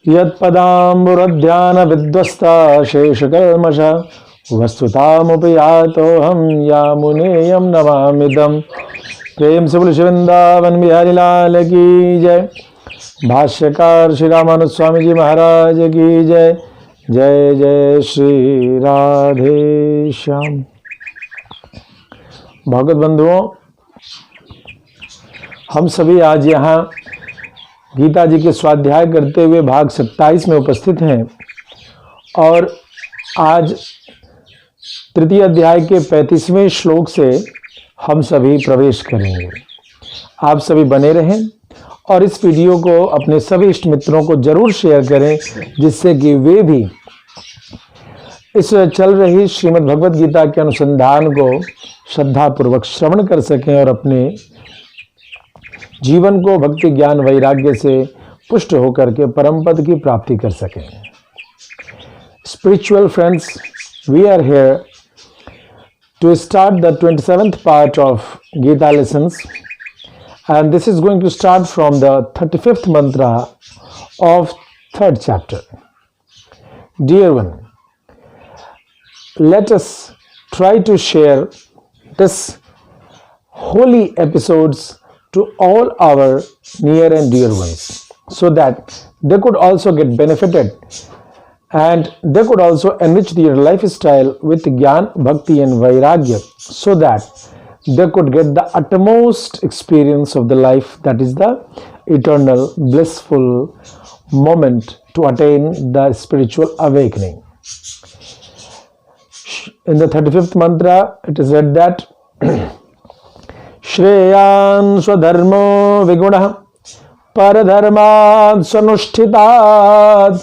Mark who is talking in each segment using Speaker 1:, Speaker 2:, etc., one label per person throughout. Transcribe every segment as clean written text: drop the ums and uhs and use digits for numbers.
Speaker 1: यत्पदाम्बुरध्यान विध्वस्ता शेषकल्मष वस्तुतामुपयातोऽहं यामुनेयं नमामिदम्। प्रेम से बोले वृंदावन बिहारी लाल की जय। भाष्यकार श्री रामानुज स्वामी जी महाराज की जय। जय जय श्री राधे श्याम। भगवत बंधुओं, हम सभी आज यहाँ गीता जी के स्वाध्याय करते हुए भाग 27 में उपस्थित हैं और आज तृतीय अध्याय के 35वें श्लोक से हम सभी प्रवेश करेंगे। आप सभी बने रहें और इस वीडियो को अपने सभी इष्ट मित्रों को जरूर शेयर करें, जिससे कि वे भी इस चल रही श्रीमद् भगवत गीता के अनुसंधान को श्रद्धापूर्वक श्रवण कर सकें और अपने जीवन को भक्ति ज्ञान वैराग्य से पुष्ट होकर के परम पद की प्राप्ति कर सकें। Spiritual friends, we are here to start the 27th part of Gita lessons, and this is going to start from the 35th mantra of 3rd chapter. Dear one, let us try to share this holy episodes to all our near and dear ones, so that they could also get benefited and they could also enrich their lifestyle with Gyan, Bhakti and Vairagya, so that they could get the utmost experience of the life, that is the eternal blissful moment to attain the spiritual awakening. In the 35th mantra, it is said that श्रेयान् स्वधर्मो विगुणः परधर्मात् स्वनुष्ठितात्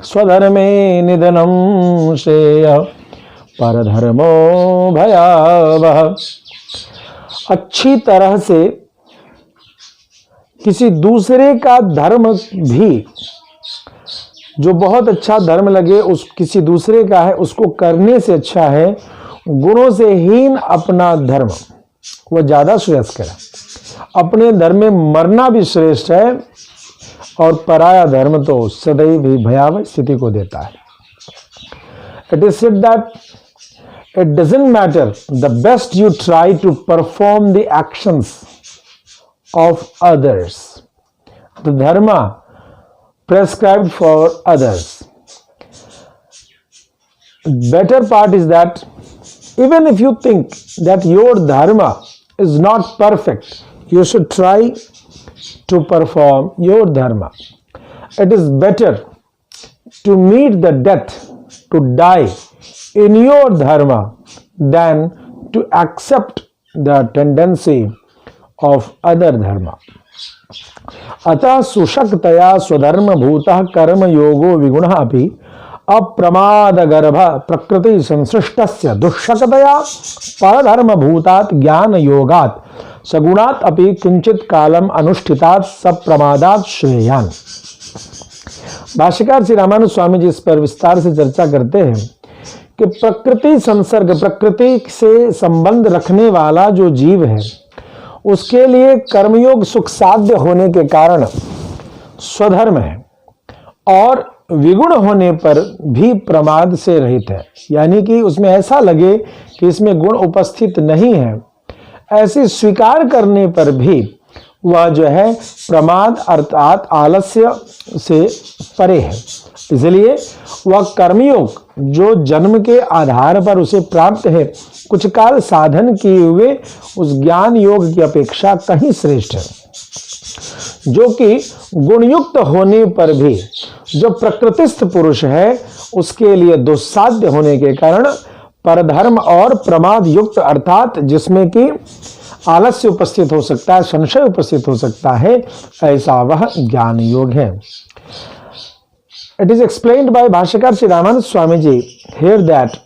Speaker 1: स्वधर्मे निधनं श्रेयः परधर्मो भयावह। अच्छी तरह से किसी दूसरे का धर्म भी, जो बहुत अच्छा धर्म लगे उस किसी दूसरे का है, उसको करने से अच्छा है गुणों से हीन अपना धर्म, वह ज्यादा श्रेयस्कर है। अपने धर्म में मरना भी श्रेष्ठ है और पराया धर्म तो सदैव ही भयावह स्थिति को देता है। It is said that it doesn't matter the best you try to perform the actions of others, the dharma prescribed for others. Better part is that even if you think that your dharma is not perfect, you should try to perform your dharma. It is better to meet the death, to die in your dharma, than to accept the tendency of other dharma. अतः सुशक्तया स्वधर्म भूतः कर्म योगो विगुणः अपि अप्रमाद गर्भ प्रकृति संसृष्टस्य दुष्शक्तया परधर्म भूतात् ज्ञान योगात् सगुणात् अपि किंचित कालम अनुष्ठितात् सप्रमादात् श्रेयान्। भाष्यकार श्री रामानुज स्वामी जी इस पर विस्तार से चर्चा करते हैं कि प्रकृति संसर्ग, प्रकृति से संबंध रखने वाला जो जीव है, उसके लिए कर्मयोग सुख साध्य होने के कारण स्वधर्म है और विगुण होने पर भी प्रमाद से रहित है। यानी कि उसमें ऐसा लगे कि इसमें गुण उपस्थित नहीं है, ऐसे स्वीकार करने पर भी वह जो है प्रमाद अर्थात आलस्य से परे है। इसलिए वह कर्मयोग जो जन्म के आधार पर उसे प्राप्त है, कुछ काल साधन किए हुए उस ज्ञान योग की अपेक्षा कहीं श्रेष्ठ है, जो कि गुणयुक्त होने पर भी जो प्रकृतिस्थ पुरुष है उसके लिए दुस्साध्य होने के कारण परधर्म और प्रमाद युक्त अर्थात जिसमें कि आलस्य उपस्थित हो सकता है, संशय उपस्थित हो सकता है, ऐसा वह ज्ञान योग है। It is explained by Bhashyakar Sri Ramanand Swami Ji here that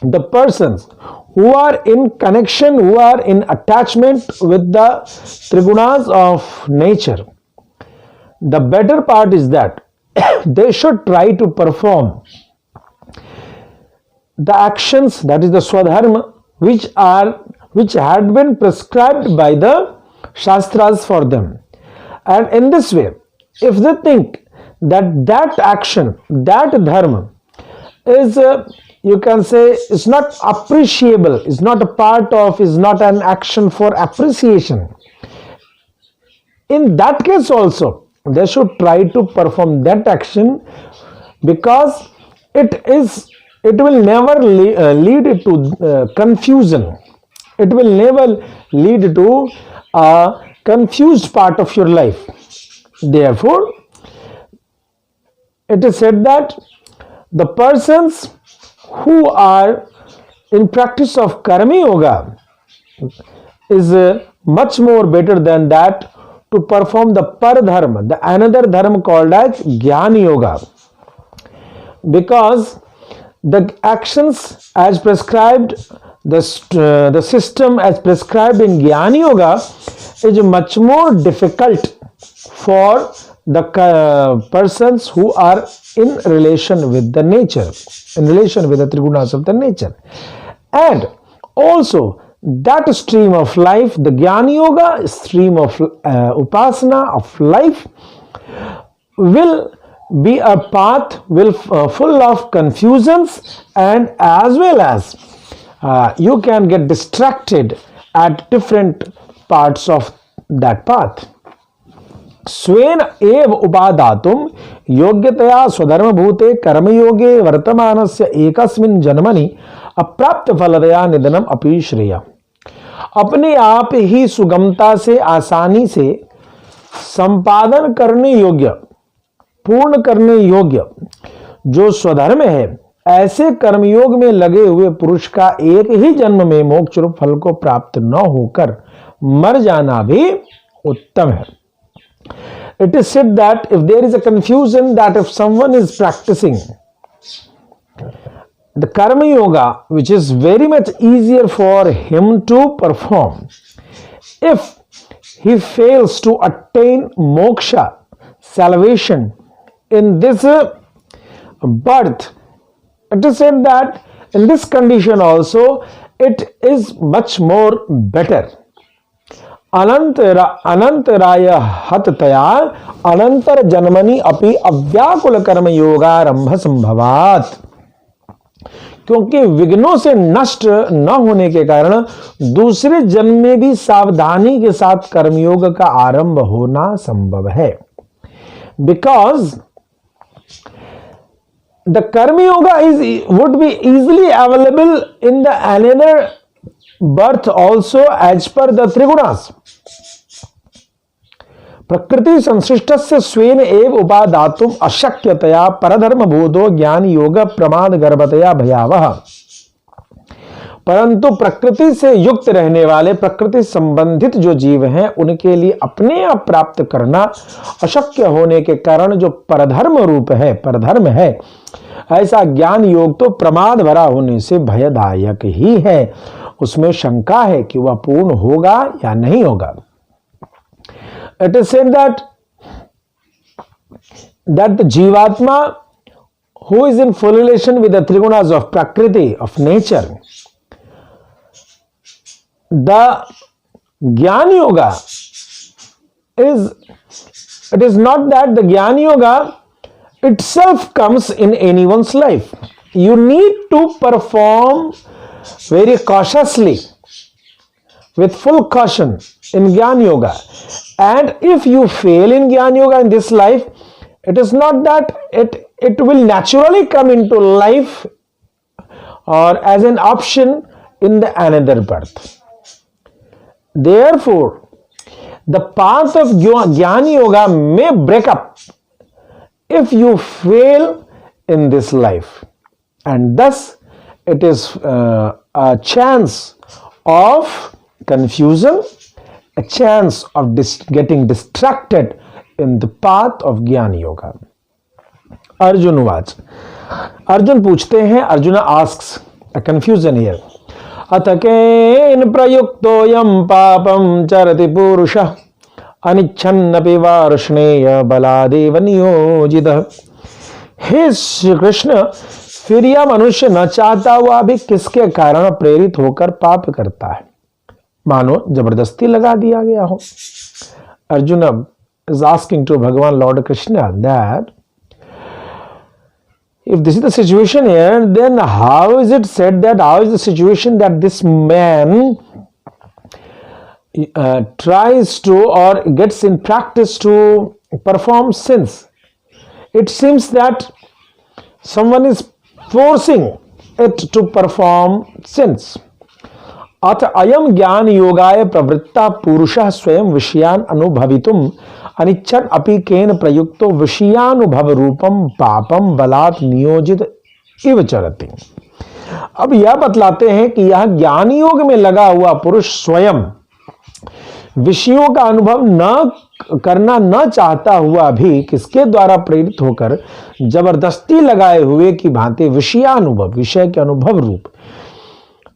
Speaker 1: the persons who are in connection, who are in attachment with the trigunas of nature, the better part is that they should try to perform the actions, that is the swadharma, which had been prescribed by the shastras for them. And in this way, if they think that action, that dharma is you can say is not appreciable, is not a part of, is not an action for appreciation. In that case also they should try to perform that action, because it will never lead to confusion. It will never lead to a confused part of your life. Therefore it is said that the persons who are in practice of karma yoga is much more better than that to perform the paradharma, the another dharma called as jnana yoga, because the actions as prescribed, the system as prescribed in jnana yoga is much more difficult for the persons who are in relation with the nature, in relation with the trigunas of the nature. And also that stream of life, the jnana yoga stream of upasana of life, will be a path full of confusions, and as well as you can get distracted at different parts of that path. स्वेन एव उपादातुम योग्यतया स्वधर्मभूते कर्मयोगे वर्तमानस्य एकस्मिन् जन्मनि अप्राप्त फलदया निधनम अपि श्रेय। अपने आप ही सुगमता से, आसानी से संपादन करने योग्य, पूर्ण करने योग्य जो स्वधर्म है, ऐसे कर्मयोग में लगे हुए पुरुष का एक ही जन्म में मोक्ष रूप फल को प्राप्त न होकर मर जाना भी उत्तम है। It is said that if there is a confusion that if someone is practicing the karma yoga, which is very much easier for him to perform, if he fails to attain moksha, salvation in this birth, it is said that in this condition also it is much more better. अनंतराय हततया अनंतर जन्मनि अपि अव्याकुल कर्म योगारंभ संभवात। क्योंकि विघ्नों से नष्ट न होने के कारण दूसरे जन्म में भी सावधानी के साथ कर्मयोग का आरंभ होना संभव है। बिकॉज द कर्म yoga would be easily available in the another birth also as per the trigunas. प्रकृति संसृष्टस्य स्वेन एव उपादातुम अशक्यतया परधर्म बोधो ज्ञान योग प्रमाद गर्भतया भयावह। परंतु प्रकृति से युक्त रहने वाले, प्रकृति संबंधित जो जीव हैं, उनके लिए अपने आप प्राप्त करना अशक्य होने के कारण जो परधर्म रूप है, परधर्म है, ऐसा ज्ञान योग तो प्रमाद भरा होने से भयदायक ही है। उसमें शंका है कि वह पूर्ण होगा या नहीं होगा। It is said that the Jivatma who is in full relation with the trigunas of Prakriti, of nature, the Jnana Yoga it is not that the Jnana Yoga itself comes in anyone's life. You need to perform very cautiously, with full caution in Jnana Yoga. And if you fail in Jnana Yoga in this life, it is not that it will naturally come into life or as an option in the another birth. Therefore, the path of Jnana Yoga may break up if you fail in this life, and thus it is a chance of confusion, a chance of getting distracted in the path of Jnana Yoga. Arjun watch, Arjun पूछते हैं, Arjun asks a confusion here. अतकेन प्रयुक्तोऽयं पापं चरति पुरुषः अनिच्छन्नपि वार्ष्णेय बलादेव नियोजितः। हे श्री कृष्ण, फिर यह मनुष्य न चाहता हुआ भी किसके कारण प्रेरित होकर पाप करता है, मानो जबरदस्ती लगा दिया गया हो। Arjun is asking to Bhagavan Lord Krishna that if this is the situation here, then how is it said that, how is the situation that this man tries to or gets in practice to perform sins? It seems that someone is forcing it to perform sins. अथ अयम ज्ञान योगाय प्रवृत्ता पुरुषः स्वयं विषयान अनुभवितुम अनिच्छन अपि केन प्रयुक्तो विषयानुभव रूपम पापम बलात् नियोजित इव चरति। अब यह बतलाते हैं कि यह ज्ञान योग में लगा हुआ पुरुष स्वयं विषयों का अनुभव न करना न चाहता हुआ भी किसके द्वारा प्रेरित होकर जबरदस्ती लगाए हुए की भांति विषयानुभव, विषय के अनुभव रूप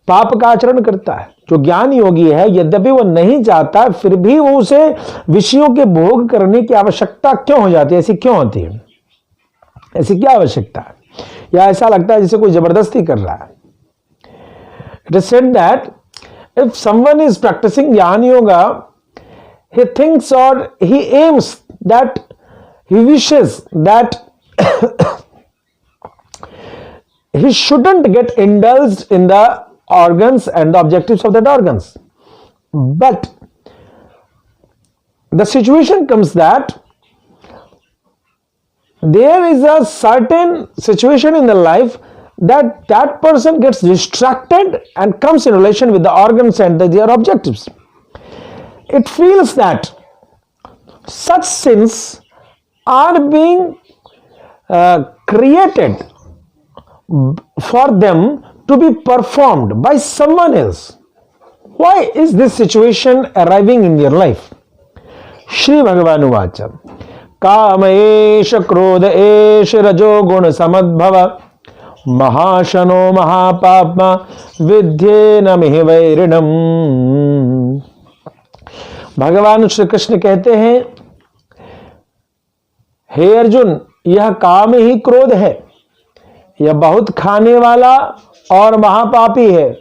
Speaker 1: पाप का आचरण करता है। जो ज्ञान योगी है, यद्यपि वो नहीं चाहता, फिर भी वो उसे विषयों के भोग करने की आवश्यकता क्यों हो जाती है? ऐसी क्यों होती है? ऐसी क्या आवश्यकता है? या ऐसा लगता है जैसे कोई जबरदस्ती कर रहा है। It is said that if someone is practicing jnana yoga, he thinks or he aims that he wishes that he shouldn't get indulged in the organs and the objectives of that organs. But the situation comes that there is a certain situation in the life that person gets distracted and comes in relation with the organs and their objectives. It feels that such sins are being created for them to be performed by someone else. Why is this situation arriving in your life? Shri Bhagavan Uvacha Kam esh krodh esh rajo gun samadbhava महाशनो महापापमा विद्येन मिहि वैरिणम। भगवान श्री कृष्ण कहते हैं, हे अर्जुन, यह काम ही क्रोध है, यह बहुत खाने वाला और महापापी है,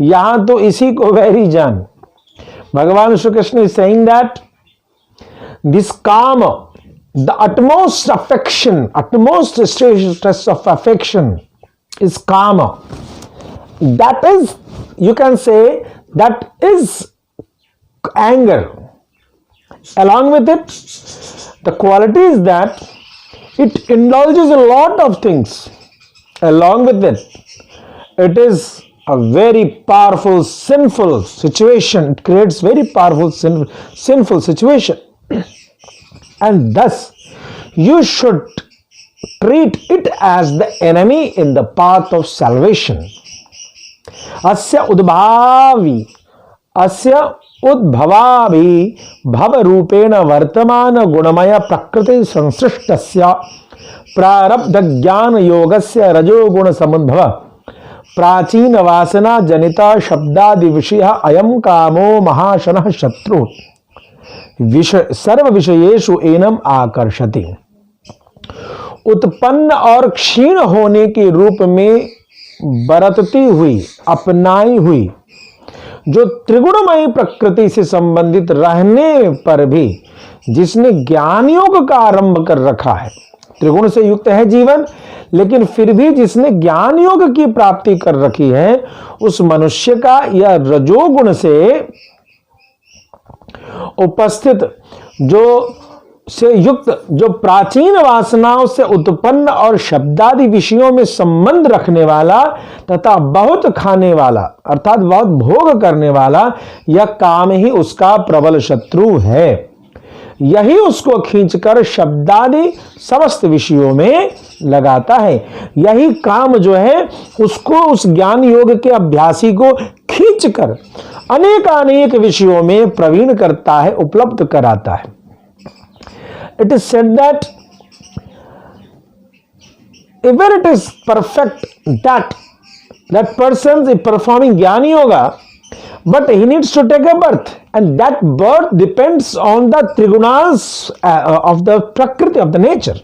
Speaker 1: यहां तो इसी को वैरी जान। भगवान Shri Krishna is saying that this काम, the utmost affection, utmost stress of affection is kama. That is, you can say, that is anger. Along with it, the quality is that it indulges a lot of things. Along with it, it is a very powerful sinful situation. It creates very powerful sinful situation. And thus, you should treat it as the enemy in the path of salvation. Asya udbhavi bhava rupena vartamana gunamaya prakriti sansrishtasya prarabdha jnana yogasya rajo guna samudbhava prachina vasana janita shabdadi vishya ayam kamo mahashanah shatru सर्व विषयेषु annum आकर्षति। उत्पन्न और क्षीण होने के रूप में बरतती हुई, अपनाई हुई जो त्रिगुणमयी प्रकृति से संबंधित रहने पर भी जिसने ज्ञान योग का आरंभ कर रखा है, त्रिगुण से युक्त है जीवन, लेकिन फिर भी जिसने ज्ञान योग की प्राप्ति कर रखी है, उस मनुष्य का यह रजोगुण से उपस्थित जो से युक्त जो प्राचीन वासनाओं से उत्पन्न और शब्दादि विषयों में संबंध रखने वाला तथा बहुत खाने वाला अर्थात बहुत भोग करने वाला, यह काम ही उसका प्रबल शत्रु है। यही उसको खींचकर शब्दादि समस्त विषयों में लगाता है। यही काम जो है उसको, उस ज्ञान योग के अभ्यासी को खींचकर अनेक विषयों में प्रवीण करता है, उपलब्ध कराता है। It is said that if it is perfect that person is performing jnana yoga, but he needs to take a birth, and that birth depends on the trigunas of the prakriti, of the nature.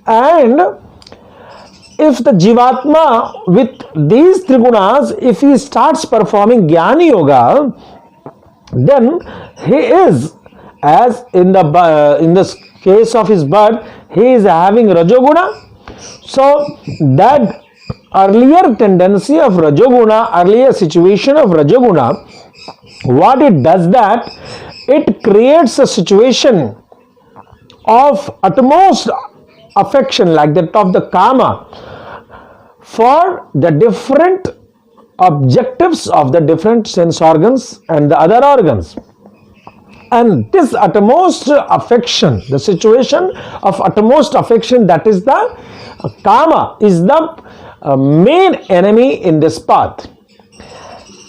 Speaker 1: And if the jivatma with these trigunas, if he starts performing jnana yoga, then he is, as in the case of his birth, he is having rajoguna, So that earlier tendency of rajoguna, earlier situation of rajoguna, what it does, that it creates a situation of utmost affection, like that of the kama, for the different objectives of the different sense organs and the other organs. And this utmost affection, the situation of utmost affection, that is the kama, is the main enemy in this path.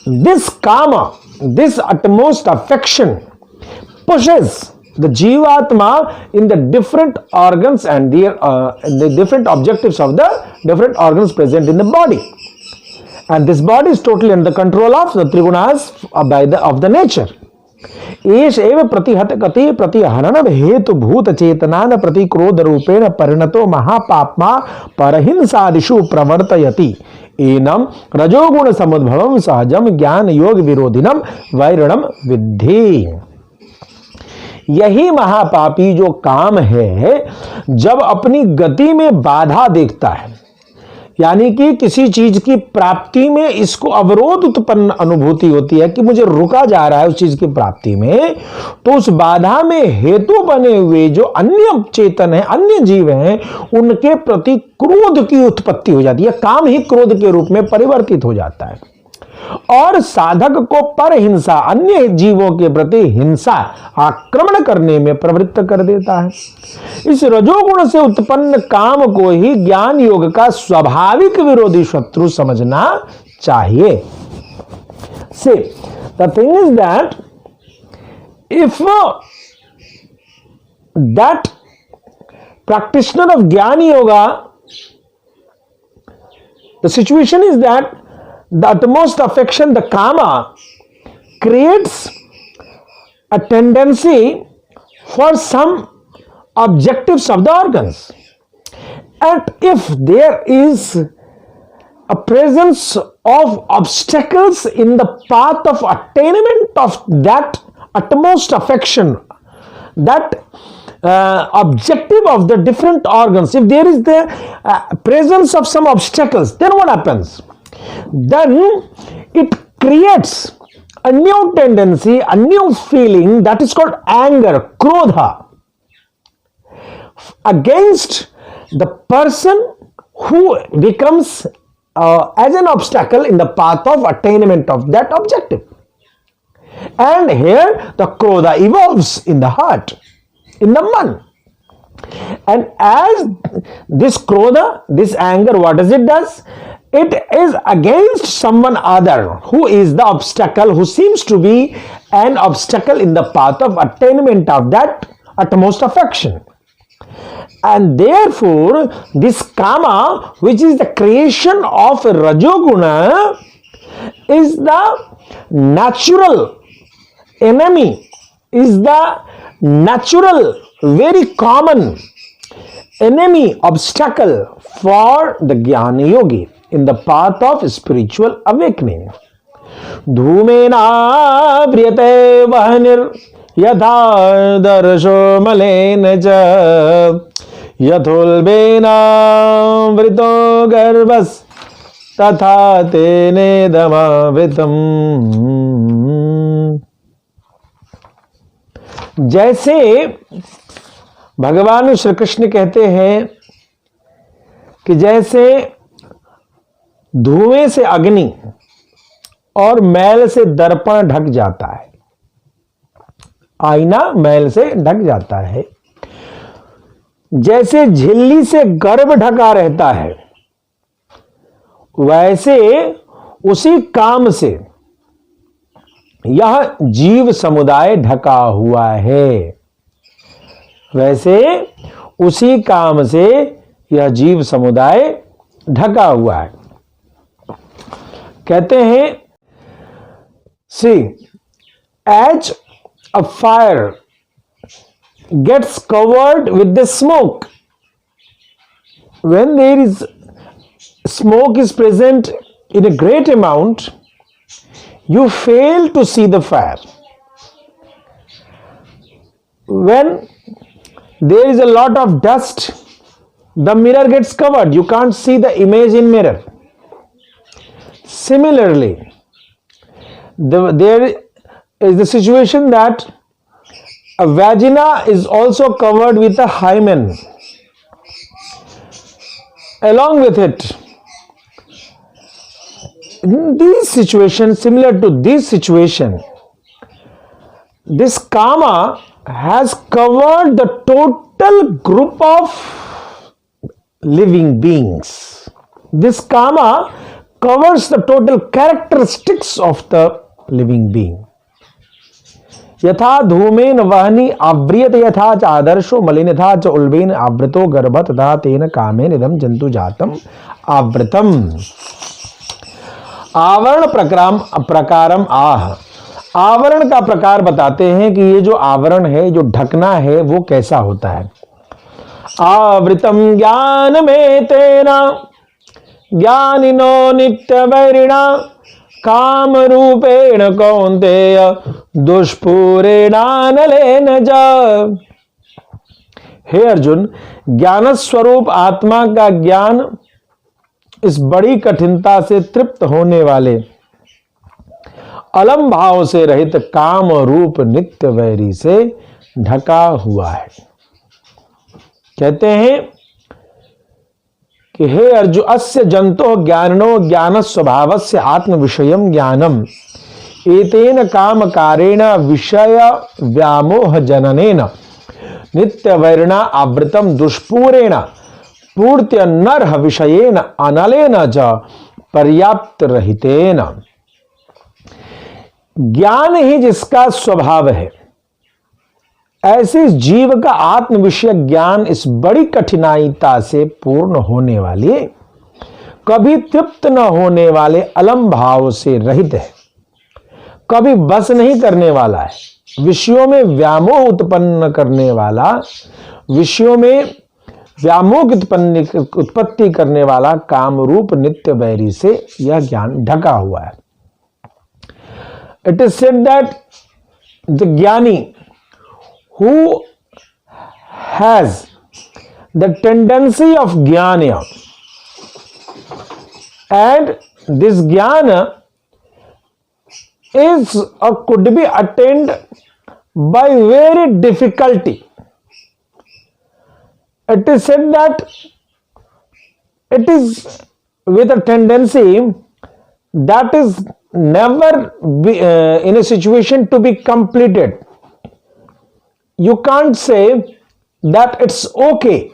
Speaker 1: This kama, this utmost affection, pushes the jivatma in the different organs and the different objectives of the different organs present in the body. And this body is totally under the control of the trigunas of the nature. एष एव प्रतिहत कति प्रतिहनन हेतु भूत चेतनान प्रतिक्रोध रूपेण परिणतो महापाप्मा परहिंसादिषु प्रवर्तयति annum रजोगुण समुद्भवम सहजम ज्ञान योग विरोधिनम वैरणम विद्धि। यही महापापी जो काम है, जब अपनी गति में बाधा देखता है, यानी कि किसी चीज की प्राप्ति में इसको अवरोध उत्पन्न अनुभूति होती है कि मुझे रुका जा रहा है उस चीज की प्राप्ति में, तो उस बाधा में हेतु बने हुए जो अन्य चेतन है, अन्य जीव हैं, उनके प्रति क्रोध की उत्पत्ति हो जाती है। काम ही क्रोध के रूप में परिवर्तित हो जाता है और साधक को पर हिंसा, अन्य जीवों के प्रति हिंसा, आक्रमण करने में प्रवृत्त कर देता है। इस रजोगुण से उत्पन्न काम को ही ज्ञान योग का स्वाभाविक विरोधी शत्रु समझना चाहिए। So the thing is that if that practitioner of Gyan yoga, the situation is that the utmost affection, the kama, creates a tendency for some objectives of the organs. And if there is a presence of obstacles in the path of attainment of that utmost affection, that objective of the different organs, if there is the presence of some obstacles, then what happens? Then it creates a new tendency, a new feeling that is called anger, krodha, against the person who becomes as an obstacle in the path of attainment of that objective. And here the krodha evolves in the heart, in the man. And as this krodha, this anger, what does it does? It is against someone other who is the obstacle, who seems to be an obstacle in the path of attainment of that utmost affection. And therefore, this kama, which is the creation of rajoguna, is the natural enemy, is the natural, very common enemy, obstacle for the jnana yogi in the path of spiritual awakening. Dhumena priyate vahanir yatha darsho malena ja yathulbena vrito garbhas tatha tene damavritam. जैसे भगवान श्री कृष्ण कहते हैं कि जैसे धुएं से अग्नि और मैल से दर्पण ढक जाता है, आईना मैल से ढक जाता है, जैसे झिल्ली से गर्भ ढका रहता है, वैसे उसी काम से यह जीव समुदाय ढका हुआ है, वैसे उसी काम से यह जीव समुदाय ढका हुआ है। कहते हैं, see as a fire gets covered with the smoke, when there is smoke is present in a great amount, you fail to see the fire. When there is a lot of dust the mirror gets covered. You can't see the image in mirror. Similarly, there is the situation that a vagina is also covered with a hymen. Along with it, in these situations, similar to this situation, this kama has covered the total group of living beings. This kama covers the total characteristics of the living being. यथा धूमेन वहनी आव्रियत यथा च आदर्शो मलिनथा च उल्बेन आवृतो गर्भ तथा तेन कामेन इदं जंतु जातम आवृतम। आवरण प्रकारम आह। आवरण का प्रकार बताते हैं कि ये जो आवरण है, जो ढकना है, वो कैसा होता है। आवृतम ज्ञान में तेना ज्ञानिनो नित्य वैरिणा काम रूपेण कौन्तेय दुष्पूरेणानलेन च। हे अर्जुन, ज्ञान स्वरूप आत्मा का ज्ञान इस बड़ी कठिनता से तृप्त होने वाले अलम भाव से रहित काम रूप नित्य वैरी से ढका हुआ है। कहते हैं कि हे अर्जुन, अस्य जंतो ज्ञानो ज्ञान स्वभावस्य आत्म विषयम ज्ञानम एतेन काम कारेण विषय व्यामोह जननेन नित्य वैरिणा आवृतम दुष्पूरेण पूर्त्य नरह विषयेन अनलेन च पर्याप्त रहितेन। ज्ञान ही जिसका स्वभाव है, ऐसे जीव का आत्म विषय ज्ञान इस बड़ी कठिनाईता से पूर्ण होने वाले, कभी तृप्त न होने वाले अलम भाव से रहित है, कभी बस नहीं करने वाला है, विषयों में व्यामोह उत्पन्न करने वाला, विषयों में व्यामोह उत्पत्ति करने वाला काम रूप नित्य वैरी से यह ज्ञान ढका हुआ है। It is said that the ज्ञानी who has the tendency of jnana, and this jnana is or could be attained by very difficulty. It is said that it is with a tendency that is never be, in a situation to be completed. You can't say that it's okay.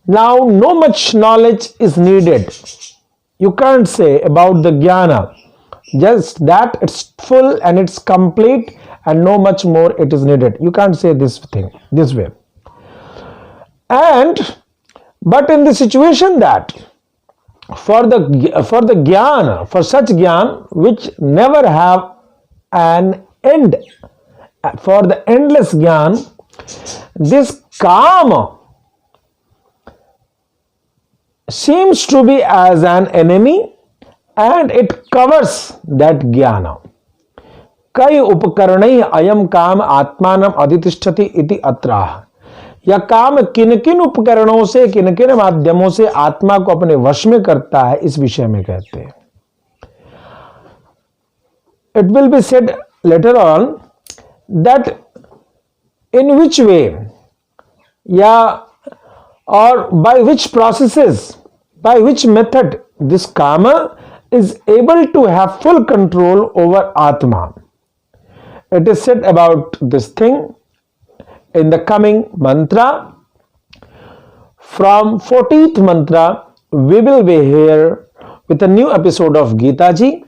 Speaker 1: Now no much knowledge is needed. You can't say about the jnana, just that it's full and it's complete and no much more it is needed. You can't say this thing this way. And but in the situation that for the jnana, for such jnana which never have an end, for the endless jnana, this kama seems to be as an enemy and it covers that jnana. कई उपकरणैः अयम काम आत्मानम अधितिष्ठति इति अत्राह। यह काम किन किन उपकरणों से, किन किन माध्यमों से आत्मा को अपने वश में करता है, इस विषय में कहते हैं। It will be said later on that in which way, yeah, or by which processes, by which method this kama is able to have full control over Atma. It is said about this thing in the coming mantra. From 14th mantra, we will be here with a new episode of Gita ji.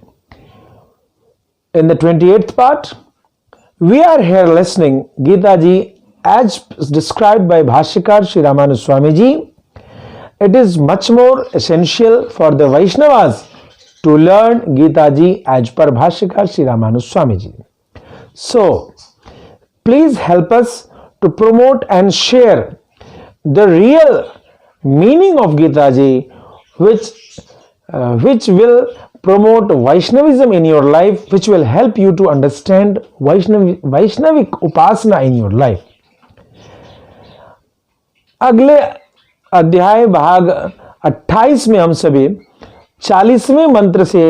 Speaker 1: In the 28th part, we are here listening Gita ji as described by Bhashyakar Sri Ramanu Swami ji. It is much more essential for the Vaishnavas to learn Gita ji as per Bhashyakar Sri Ramanu Swami ji. So, please help us to promote and share the real meaning of Gita ji, which will promote Vaishnavism in your life, which will help you to understand Vaishnavic upasana in your life. अगले अध्याय भाग 28 में हम सभी 40वें मंत्र से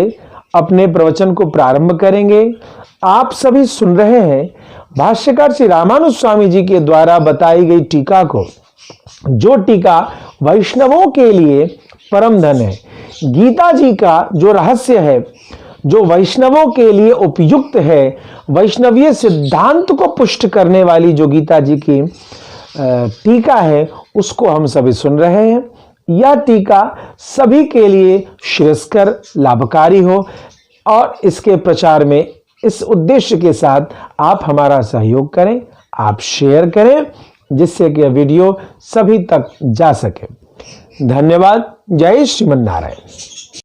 Speaker 1: अपने प्रवचन को प्रारंभ करेंगे। आप सभी सुन रहे हैं भाष्यकार श्री रामानुज स्वामी जी के द्वारा बताई गई टीका को, जो टीका वैष्णवों के लिए परम धन है। गीता जी का जो रहस्य है, जो वैष्णवों के लिए उपयुक्त है, वैष्णवीय सिद्धांत को पुष्ट करने वाली जो गीता जी की टीका है, उसको हम सभी सुन रहे हैं। यह टीका सभी के लिए श्रेयस्कर लाभकारी हो और इसके प्रचार में इस उद्देश्य के साथ आप हमारा सहयोग करें, आप शेयर करें, जिससे कि यह वीडियो सभी तक जा सके। धन्यवाद। जय श्रीमन नारायण।